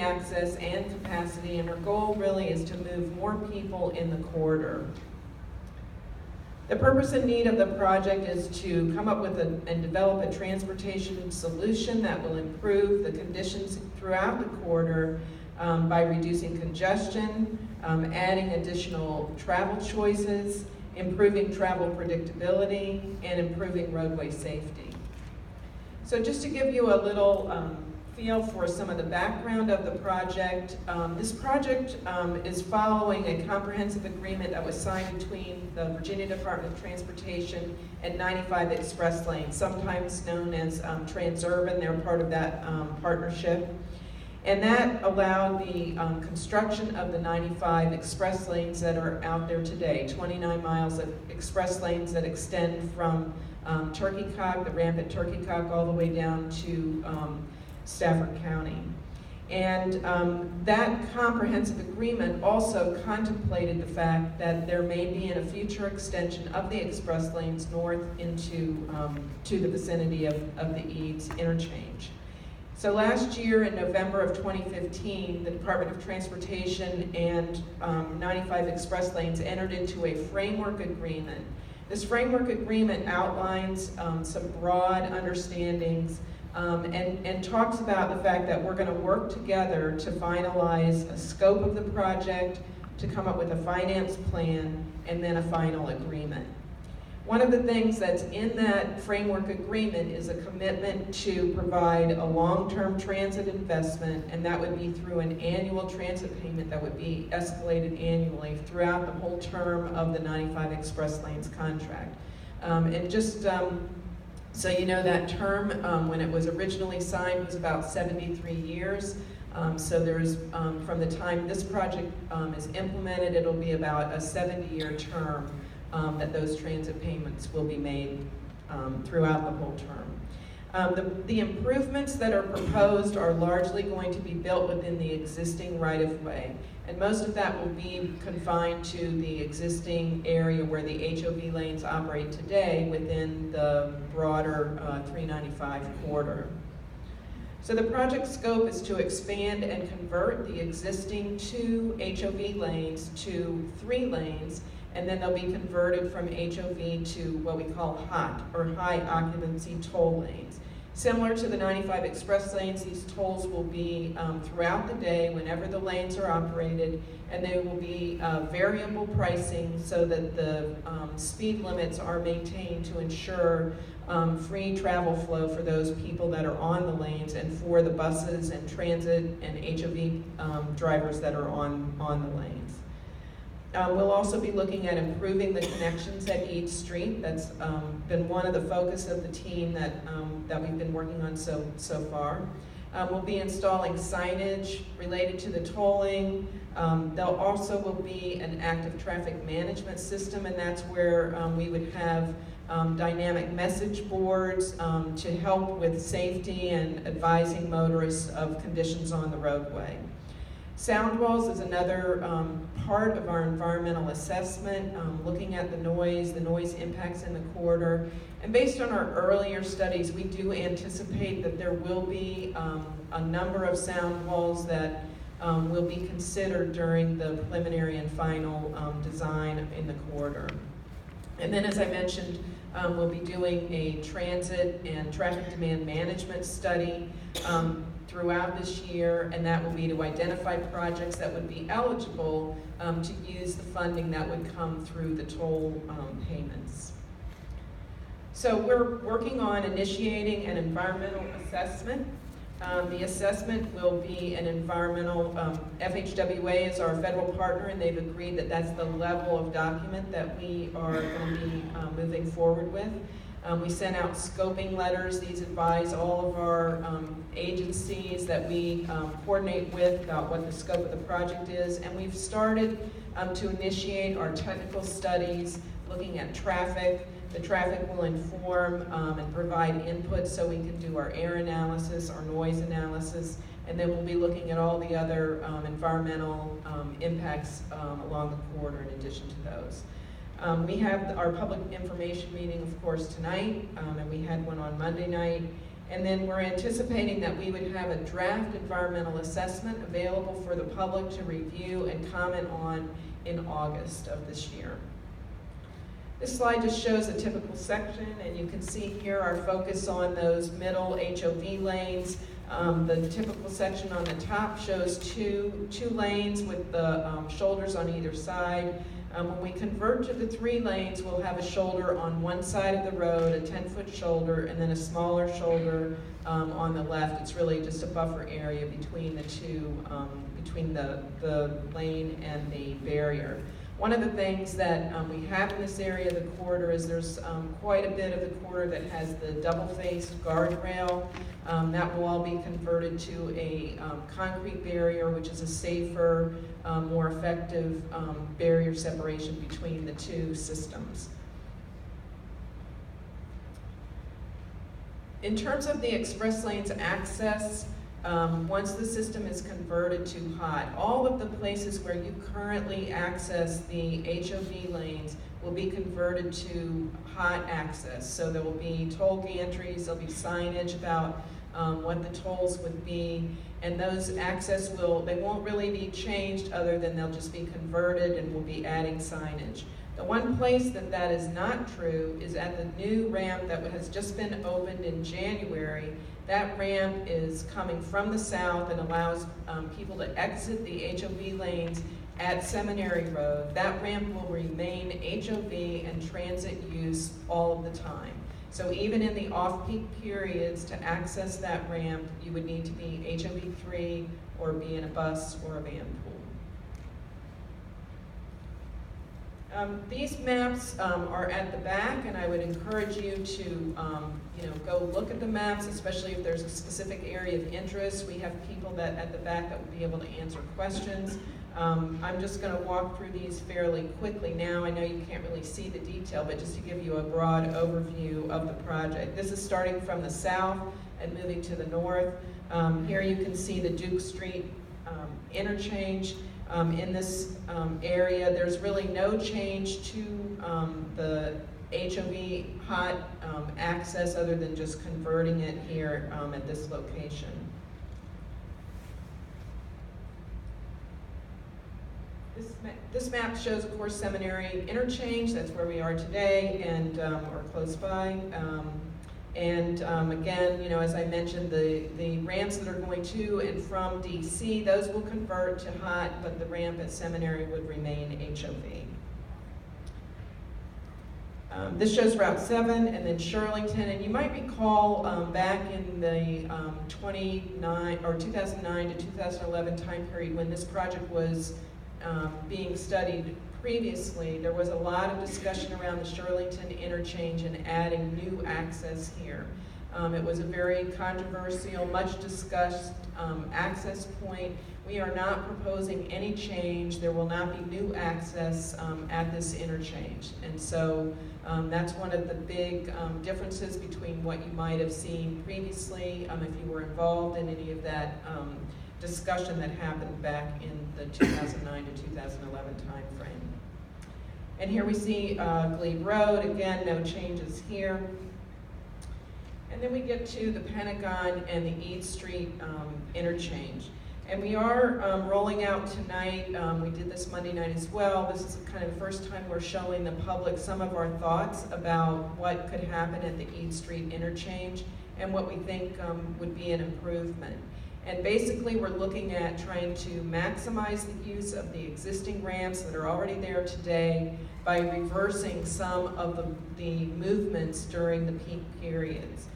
access and capacity, and our goal really is to move more people in the corridor. The purpose and need of the project is to come up with and develop a transportation solution that will improve the conditions throughout the corridor by reducing congestion, adding additional travel choices, improving travel predictability, and improving roadway safety. So just to give you a little feel for some of the background of the project, this project is following a comprehensive agreement that was signed between the Virginia Department of Transportation and 95 Express Lanes, sometimes known as Transurban. They're part of that partnership. And that allowed the construction of the 95 express lanes that are out there today, 29 miles of express lanes that extend from Turkey Cock, the ramp at Turkey Cock, all the way down to Stafford County. And that comprehensive agreement also contemplated the fact that there may be in a future extension of the express lanes north into to the vicinity of the Eads interchange. So last year in November of 2015, the Department of Transportation and 95 Express Lanes entered into a framework agreement. This framework agreement outlines some broad understandings and talks about the fact that we're going to work together to finalize a scope of the project, to come up with a finance plan, and then a final agreement. One of the things that's in that framework agreement is a commitment to provide a long-term transit investment, and that would be through an annual transit payment that would be escalated annually throughout the whole term of the 95 Express Lanes contract. And just so you know, that term, when it was originally signed, was about 73 years. So there's, from the time this project is implemented, it'll be about a 70-year term that those transit payments will be made throughout the whole term. The improvements that are proposed are largely going to be built within the existing right-of-way, and most of that will be confined to the existing area where the HOV lanes operate today within the broader 395 corridor. So the project scope is to expand and convert the existing 2 HOV lanes to 3 lanes, and then they'll be converted from HOV to what we call HOT, or high occupancy toll lanes. Similar to the 95 express lanes, these tolls will be throughout the day whenever the lanes are operated, and they will be variable pricing so that the speed limits are maintained to ensure free travel flow for those people that are on the lanes and for the buses and transit and HOV drivers that are on the lanes. We'll also be looking at improving the connections at Eads Street. That's been one of the focus of the team that we've been working on so far. We'll be installing signage related to the tolling. There also will be an active traffic management system, and that's where we would have dynamic message boards to help with safety and advising motorists of conditions on the roadway. Sound walls is another part of our environmental assessment, looking at the noise impacts in the corridor. And based on our earlier studies, we do anticipate that there will be a number of sound walls that will be considered during the preliminary and final design in the corridor. And then, as I mentioned, we'll be doing a transit and traffic demand management study throughout this year, and that will be to identify projects that would be eligible to use the funding that would come through the toll payments. So we're working on initiating an environmental assessment. The assessment will be an environmental, FHWA is our federal partner, and they've agreed that that's the level of document that we are going to be moving forward with. We sent out scoping letters. These advise all of our agencies that we coordinate with about what the scope of the project is. And we've started to initiate our technical studies looking at traffic. The traffic will inform and provide input so we can do our air analysis, our noise analysis, and then we'll be looking at all the other environmental impacts along the corridor in addition to those. We have our public information meeting, of course, tonight, and we had one on Monday night. And then we're anticipating that we would have a draft environmental assessment available for the public to review and comment on in August of this year. This slide just shows a typical section, and you can see here our focus on those middle HOV lanes. The typical section on the top shows two lanes with the shoulders on either side. When we convert to the 3 lanes, we'll have a shoulder on one side of the road, a 10-foot shoulder, and then a smaller shoulder on the left. It's really just a buffer area between the two, between the lane and the barrier. One of the things that we have in this area of the corridor is there's quite a bit of the corridor that has the double-faced guardrail. That will all be converted to a concrete barrier, which is a safer, more effective barrier separation between the two systems. In terms of the express lanes access, once the system is converted to HOT, all of the places where you currently access the HOV lanes will be converted to HOT access. So there will be toll gantries, there'll be signage about what the tolls would be, and those access they won't really be changed other than they'll just be converted, and we'll be adding signage. The one place that is not true is at the new ramp that has just been opened in January. That ramp is coming from the south and allows people to exit the HOV lanes at Seminary Road. That ramp will remain HOV and transit use all of the time. So even in the off-peak periods, to access that ramp, you would need to be HOV3 or be in a bus or a van pool. These maps are at the back, and I would encourage you to go look at the maps, especially if there's a specific area of interest. We have people at the back that will be able to answer questions. I'm just going to walk through these fairly quickly now. I know you can't really see the detail, but just to give you a broad overview of the project. This is starting from the south and moving to the north. Here you can see the Duke Street interchange. In this area, there's really no change to the HOV HOT access other than just converting it here at this location. This map shows, of course, Seminary Interchange. That's where we are today, and or close by. Again, as I mentioned, the ramps that are going to and from DC, those will convert to HOT, but the ramp at Seminary would remain HOV. This shows Route 7 and then Shirlington, and you might recall back in the 2009 to 2011 time period when this project was being studied previously, there was a lot of discussion around the Shirlington interchange and adding new access here. It was a very controversial, much discussed access point. We are not proposing any change. There will not be new access at this interchange. And so that's one of the big differences between what you might have seen previously if you were involved in any of that discussion that happened back in the 2009 to 2011 time frame. And here we see Glebe Road. Again, no changes here. And then we get to the Pentagon and the East Street interchange. And we are rolling out tonight, we did this Monday night as well. This is kind of the first time we're showing the public some of our thoughts about what could happen at the East Street interchange and what we think would be an improvement. And basically we're looking at trying to maximize the use of the existing ramps that are already there today by reversing some of the movements during the peak periods.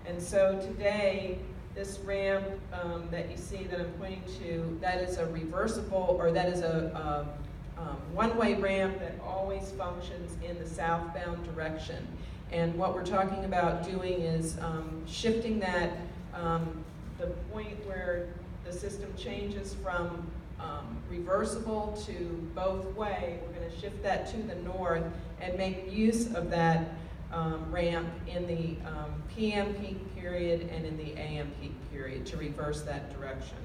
And so today, this ramp that you see that I'm pointing to, that is a reversible, or that is a one-way ramp that always functions in the southbound direction. And what we're talking about doing is shifting that, the point where the system changes from reversible to both way, we're going to shift that to the north and make use of that ramp in the PM peak period and in the AM peak period to reverse that direction.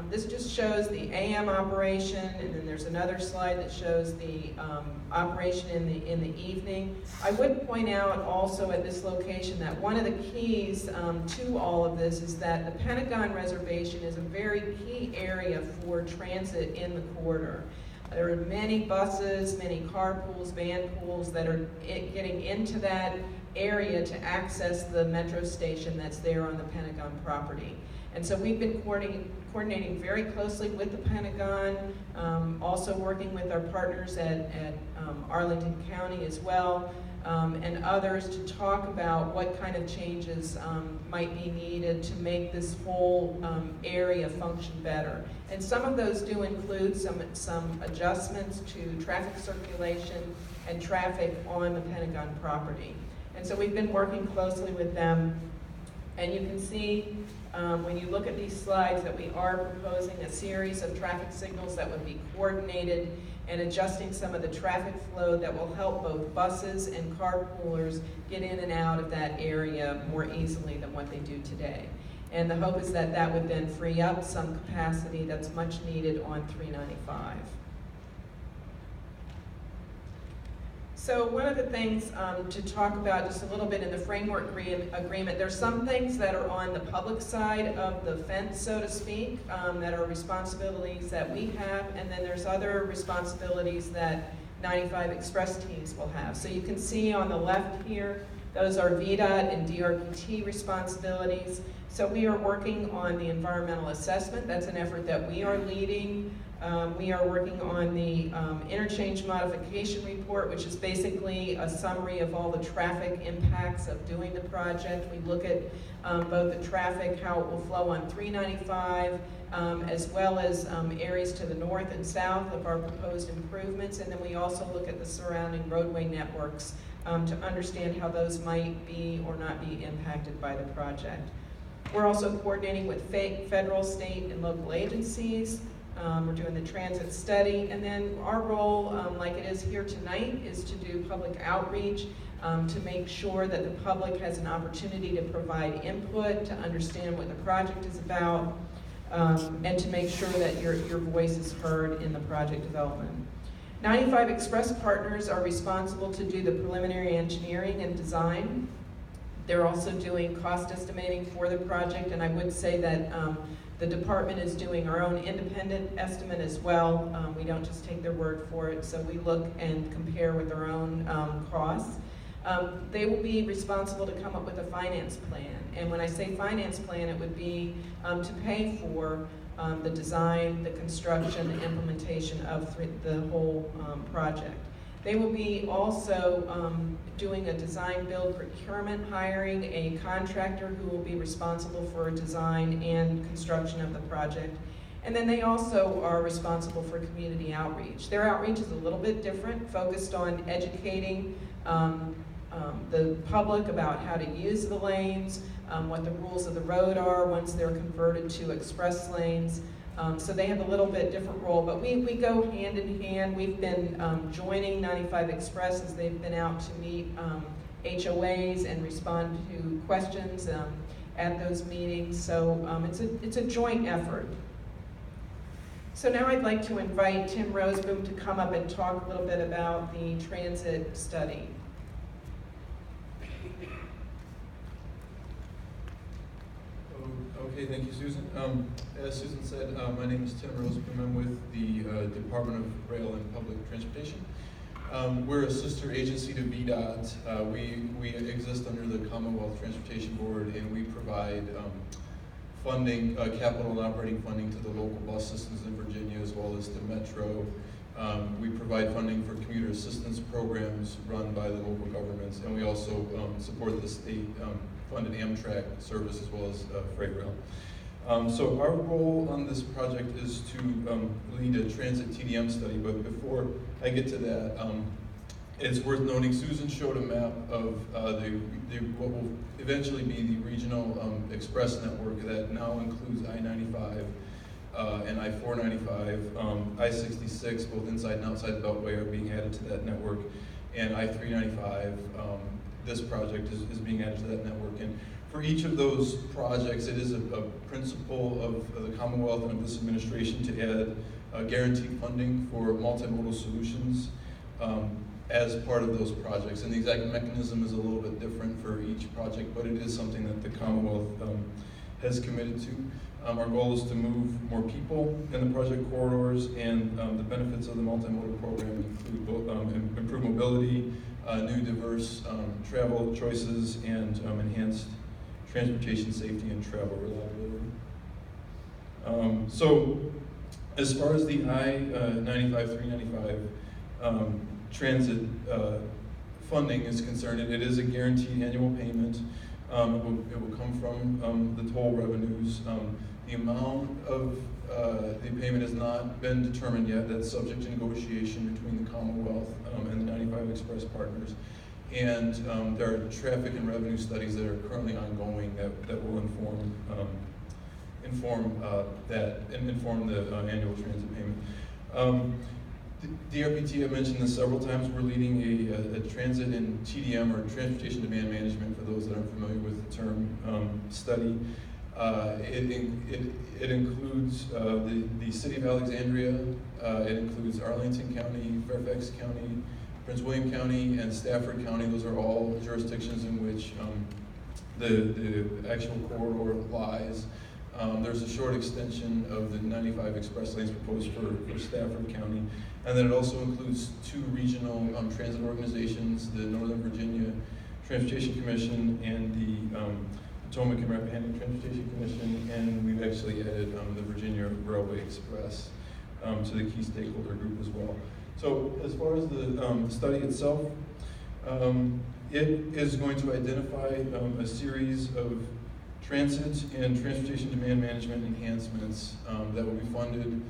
This just shows the AM operation, and then there's another slide that shows the operation in the evening. I would point out also at this location that one of the keys to all of this is that the Pentagon Reservation is a very key area for transit in the corridor. There are many buses, many carpools, van pools that are getting into that area to access the metro station that's there on the Pentagon property. And so we've been coordinating very closely with the Pentagon, also working with our partners at Arlington County as well, and others to talk about what kind of changes might be needed to make this whole area function better. And some of those do include some adjustments to traffic circulation and traffic on the Pentagon property. And so we've been working closely with them, and you can see when you look at these slides that we are proposing a series of traffic signals that would be coordinated and adjusting some of the traffic flow that will help both buses and carpoolers get in and out of that area more easily than what they do today. And the hope is that that would then free up some capacity that's much needed on 395. So one of the things to talk about just a little bit in the framework agreement, there's some things that are on the public side of the fence, so to speak, that are responsibilities that we have, and then there's other responsibilities that 95 Express teams will have. So you can see on the left here, those are VDoT and DRPT responsibilities. So we are working on the environmental assessment. That's an effort that we are leading. We are working on the interchange modification report, which is basically a summary of all the traffic impacts of doing the project. We look at both the traffic, how it will flow on 395, as well as areas to the north and south of our proposed improvements. And then we also look at the surrounding roadway networks to understand how those might be or not be impacted by the project. We're also coordinating with federal, state, and local agencies. We're doing the transit study, and then our role, like it is here tonight, is to do public outreach to make sure that the public has an opportunity to provide input, to understand what the project is about, and to make sure that your voice is heard in the project development. 95 Express partners are responsible to do the preliminary engineering and design. They're also doing cost estimating for the project, and I would say that the department is doing our own independent estimate as well. We don't just take their word for it, so we look and compare with our own costs. They will be responsible to come up with a finance plan, and when I say finance plan, it would be to pay for the design, the construction, the implementation of the whole project. They will be also doing a design build procurement, hiring a contractor who will be responsible for design and construction of the project. And then they also are responsible for community outreach. Their outreach is a little bit different, focused on educating the public about how to use the lanes, what the rules of the road are once they're converted to express lanes. So they have a little bit different role, but we go hand in hand. We've been joining 95 Express as they've been out to meet HOAs and respond to questions at those meetings. So it's a joint effort. So now I'd like to invite Tim Roseboom to come up and talk a little bit about the transit study. Okay, thank you, Susan. As Susan said, my name is Tim Roseboom. I'm with the Department of Rail and Public Transportation. We're a sister agency to VDoT. We exist under the Commonwealth Transportation Board, and we provide funding, capital and operating funding to the local bus systems in Virginia as well as to Metro. We provide funding for commuter assistance programs run by the local governments, and we also support the state-funded Amtrak service as well as freight rail. So our role on this project is to lead a transit TDM study, but before I get to that, it's worth noting Susan showed a map of what will eventually be the regional express network that now includes I-95 and I-495, I-66, both inside and outside the Beltway are being added to that network, and I-395, this project is being added to that network. And For each of those projects, it is a principle of the Commonwealth and of this administration to add guaranteed funding for multimodal solutions as part of those projects. And the exact mechanism is a little bit different for each project, but it is something that the Commonwealth has committed to. Our goal is to move more people in the project corridors, and the benefits of the multimodal program include both improved mobility, new diverse travel choices, and enhanced transportation safety and travel reliability. So as far as the I-95, 395 transit funding is concerned, it is a guaranteed annual payment. It will come from the toll revenues. The amount of the payment has not been determined yet. That's subject to negotiation between the Commonwealth and the 95 Express partners. And there are traffic and revenue studies that are currently ongoing that will inform the annual transit payment. DRPT, I've mentioned this several times, we're leading a transit and TDM, or transportation demand management, for those that aren't familiar with the term, study. It includes the city of Alexandria, it includes Arlington County, Fairfax County, Prince William County, and Stafford County. Those are all jurisdictions in which the actual corridor lies. There's a short extension of the 95 express lanes proposed for Stafford County. And then it also includes two regional transit organizations, the Northern Virginia Transportation Commission and the Potomac and Rappahannock Transportation Commission, and we've actually added the Virginia Railway Express to the key stakeholder group as well. So as far as the study itself, it is going to identify a series of transit and transportation demand management enhancements that will be funded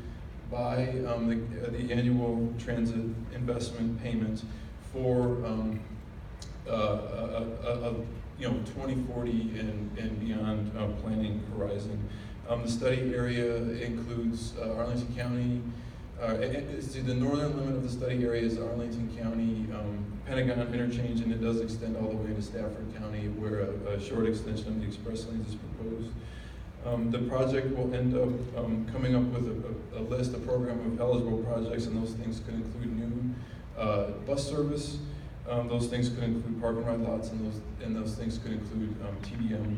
by the annual transit investment payment for 2040 and beyond planning horizon. The study area includes Arlington County. The northern limit of the study area is Arlington County, Pentagon interchange, and it does extend all the way to Stafford County, where a short extension of the express lanes is proposed. The project will end up coming up with a list, a program of eligible projects, and those things could include new bus service. Those things could include park and ride lots, and those things could include TDM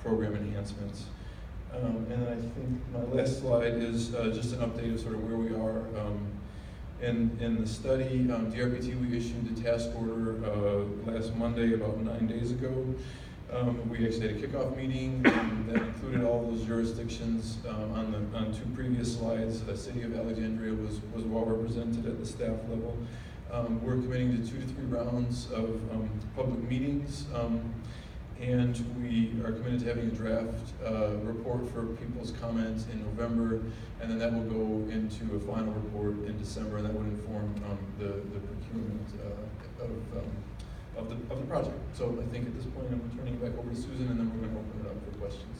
program enhancements. And then I think my last slide is just an update of sort of where we are in the study. DRPT, we issued the task order last Monday, about 9 days ago. We actually had a kickoff meeting that included all those jurisdictions on two previous slides. The city of Alexandria was well represented at the staff level. We're committing to 2 to 3 rounds of public meetings, and we are committed to having a draft report for people's comments in November, and then that will go into a final report in December, and that would inform the procurement of the project. So I think at this point I'm turning it back over to Susan, and then we're going to open it up for questions.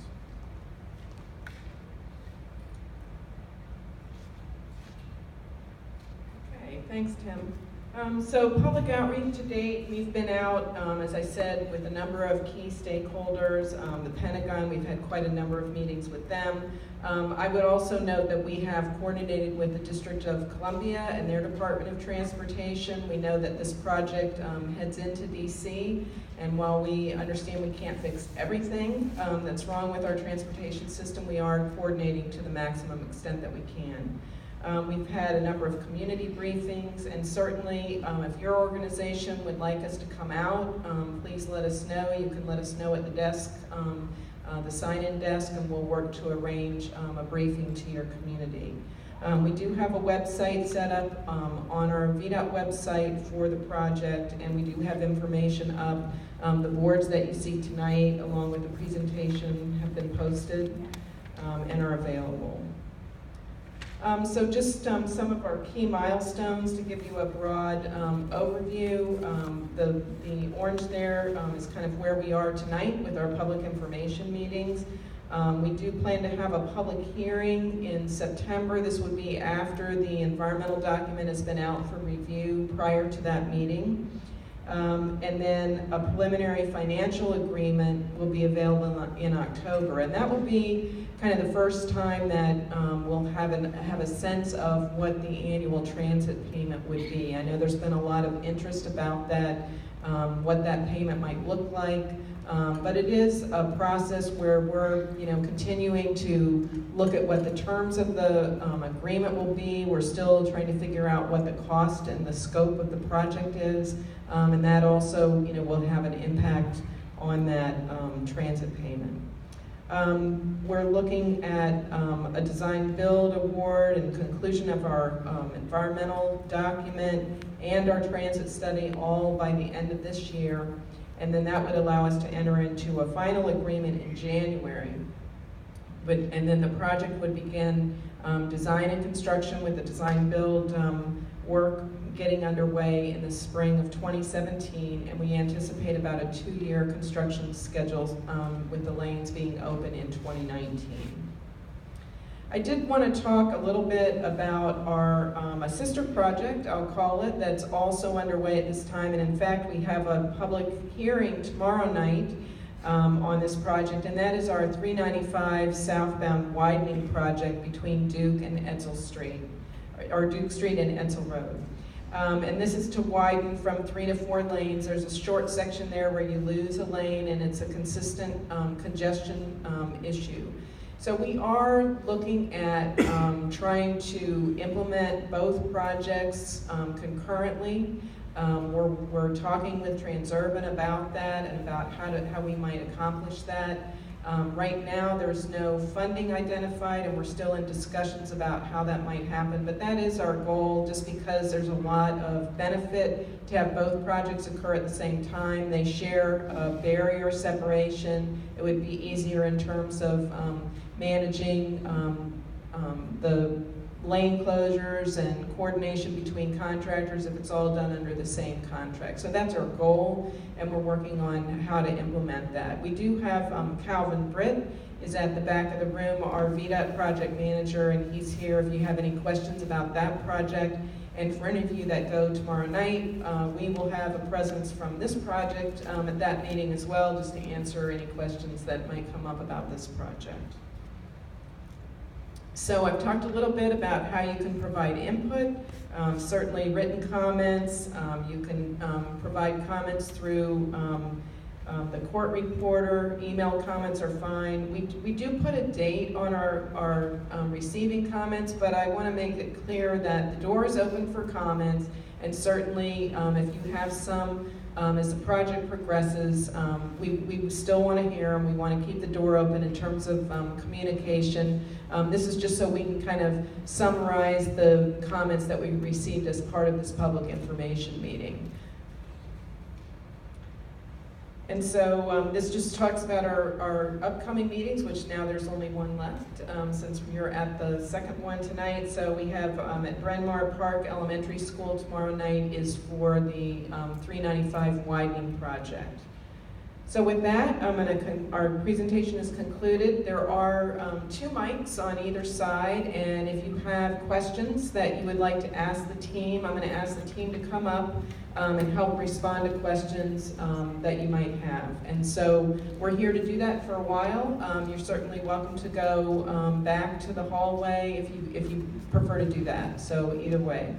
Okay, thanks, Tim. So public outreach to date, we've been out, as I said, with a number of key stakeholders. The Pentagon, we've had quite a number of meetings with them. I would also note that we have coordinated with the District of Columbia and their Department of Transportation. We know that this project heads into DC, and while we understand we can't fix everything that's wrong with our transportation system, we are coordinating to the maximum extent that we can. We've had a number of community briefings, and certainly if your organization would like us to come out, please let us know. You can let us know at the desk, the sign-in desk, and we'll work to arrange a briefing to your community. We do have a website set up on our VDoT website for the project, and we do have information up. The boards that you see tonight, along with the presentation, have been posted and are available. So just some of our key milestones to give you a broad overview. The orange there is kind of where we are tonight with our public information meetings. We do plan to have a public hearing in September. This would be after the environmental document has been out for review prior to that meeting. And then a preliminary financial agreement will be available in October. And that will be kind of the first time that we'll have a sense of what the annual transit payment would be. I know there's been a lot of interest about that, what that payment might look like. But it is a process where we're, continuing to look at what the terms of the agreement will be. We're still trying to figure out what the cost and the scope of the project is, and that also, will have an impact on that transit payment. We're looking at a design build award and conclusion of our environmental document and our transit study all by the end of this year. And then that would allow us to enter into a final agreement in January. And then the project would begin design and construction with the design build work getting underway in the spring of 2017, and we anticipate about a 2-year construction schedule with the lanes being open in 2019. I did want to talk a little bit about our a sister project, I'll call it, that's also underway at this time. And in fact, we have a public hearing tomorrow night on this project, and that is our 395 southbound widening project between Duke and Edsel Street, or Duke Street and Edsel Road. And this is to widen from 3 to 4 lanes. There's a short section there where you lose a lane, and it's a consistent congestion issue. So we are looking at trying to implement both projects concurrently. We're talking with Transurban about that and about how we might accomplish that. Right now, there's no funding identified, and we're still in discussions about how that might happen, but that is our goal, just because there's a lot of benefit to have both projects occur at the same time. They share a barrier separation. It would be easier in terms of managing the lane closures and coordination between contractors if it's all done under the same contract. So that's our goal, and we're working on how to implement that. We do have Calvin Britt is at the back of the room, our VDoT project manager, and he's here if you have any questions about that project. And for any of you that go tomorrow night, we will have a presence from this project at that meeting as well, just to answer any questions that might come up about this project. So I've talked a little bit about how you can provide input, certainly written comments. You can provide comments through the court reporter. Email comments are fine. We do put a date on our receiving comments, but I want to make it clear that the door is open for comments, and certainly if you have some as the project progresses, we still want to hear them. We want to keep the door open in terms of communication. This is just so we can kind of summarize the comments that we received as part of this public information meeting. And so this just talks about our upcoming meetings, which now there's only one left since we are at the second one tonight. So we have at Bryn Mawr Park Elementary School tomorrow night is for the 395 widening project. So with that, our presentation is concluded. There are 2 mics on either side, and if you have questions that you would like to ask the team, I'm going to ask the team to come up and help respond to questions that you might have. And so we're here to do that for a while. You're certainly welcome to go back to the hallway if you prefer to do that. So either way.